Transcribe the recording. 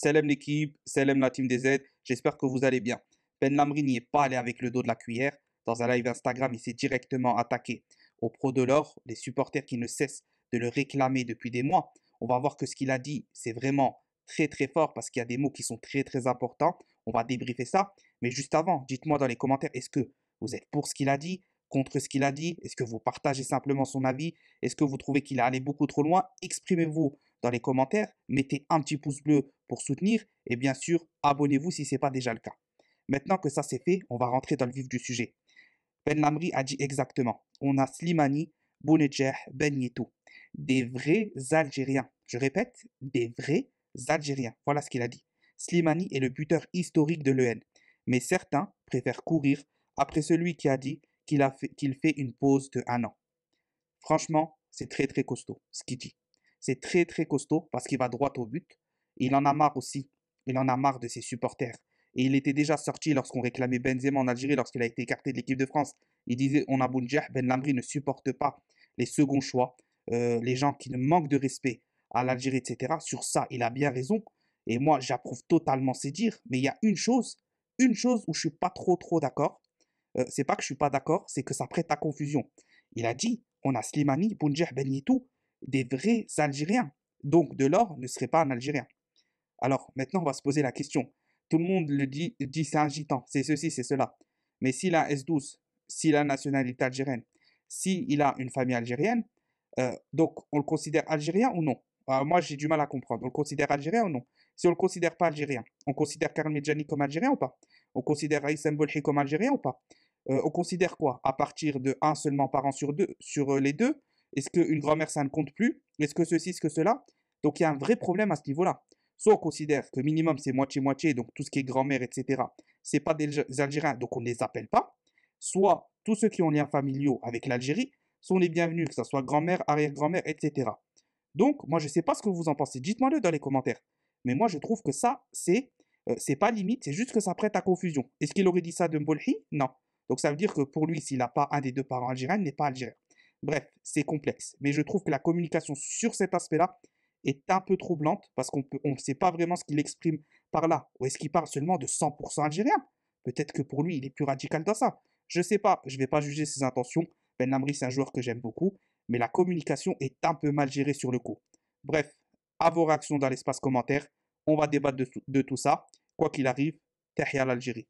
Salam l'équipe, salam la team des Z, j'espère que vous allez bien. Ben Lamri n'y est pas allé avec le dos de la cuillère. Dans un live Instagram, il s'est directement attaqué aux pros de l'or, les supporters qui ne cessent de le réclamer depuis des mois. On va voir que ce qu'il a dit, c'est vraiment très très fort parce qu'il y a des mots qui sont très très importants. On va débriefer ça. Mais juste avant, dites-moi dans les commentaires, est-ce que vous êtes pour ce qu'il a dit, contre ce qu'il a dit? Est-ce que vous partagez simplement son avis? Est-ce que vous trouvez qu'il a allé beaucoup trop loin? Exprimez-vous dans les commentaires, mettez un petit pouce bleu pour soutenir et bien sûr, abonnez-vous si ce n'est pas déjà le cas. Maintenant que ça c'est fait, on va rentrer dans le vif du sujet. Ben Lamri a dit exactement, on a Slimani, Bounedjah, Ben Yetou, des vrais Algériens. Je répète, des vrais Algériens. Voilà ce qu'il a dit. Slimani est le buteur historique de l'EN, mais certains préfèrent courir après celui qui a dit qu'il fait une pause de 1 an. Franchement, c'est très très costaud ce qu'il dit. C'est très très costaud parce qu'il va droit au but. Il en a marre aussi. Il en a marre de ses supporters. Et il était déjà sorti lorsqu'on réclamait Benzema en Algérie lorsqu'il a été écarté de l'équipe de France. Il disait on a Bounedjah, Ben Lamri ne supporte pas les seconds choix, les gens qui ne manquent de respect à l'Algérie, etc. Sur ça, il a bien raison. Et moi, j'approuve totalement ses dires. Mais il y a une chose où je suis pas trop d'accord. C'est pas que je suis pas d'accord, c'est que ça prête à confusion. Il a dit, on a Slimani, Bounedjah, Ben Yetou, des vrais Algériens. Donc Delors ne serait pas un Algérien. Alors maintenant, on va se poser la question. Tout le monde le dit c'est un gitan, c'est ceci, c'est cela. Mais s'il a un S12, s'il a une nationalité algérienne, s'il a une famille algérienne, donc on le considère algérien ou non? Moi, j'ai du mal à comprendre. On le considère algérien ou non? Si on ne le considère pas algérien, on considère Karim Medjani comme algérien ou pas? On considère Raïs Mbolhi comme algérien ou pas? On considère quoi? À partir de un seulement parent sur deux, sur les deux? Est-ce qu'une grand-mère, ça ne compte plus? Est-ce que ceci, est-ce que cela? Donc il y a un vrai problème à ce niveau-là. Soit on considère que minimum c'est moitié-moitié, donc tout ce qui est grand-mère, etc., c'est pas des Algériens, donc on ne les appelle pas. Soit tous ceux qui ont liens familiaux avec l'Algérie sont les bienvenus, que ce soit grand-mère, arrière-grand-mère, etc. Donc, moi, je ne sais pas ce que vous en pensez. Dites-moi-le dans les commentaires. Mais moi, je trouve que ça, c'est pas limite, c'est juste que ça prête à confusion. Est-ce qu'il aurait dit ça de Mbolhi? Non. Donc, ça veut dire que pour lui, s'il n'a pas un des deux parents algériens, il n'est pas algérien. Bref, c'est complexe. Mais je trouve que la communication sur cet aspect-là est un peu troublante parce qu'on ne sait pas vraiment ce qu'il exprime par là. Ou est-ce qu'il parle seulement de 100% algérien? Peut-être que pour lui, il est plus radical dans ça. Je ne sais pas, je ne vais pas juger ses intentions. Ben Lamri, c'est un joueur que j'aime beaucoup, mais la communication est un peu mal gérée sur le coup. Bref, à vos réactions dans l'espace commentaire. On va débattre de tout ça. Quoi qu'il arrive, Tahia l'Algérie.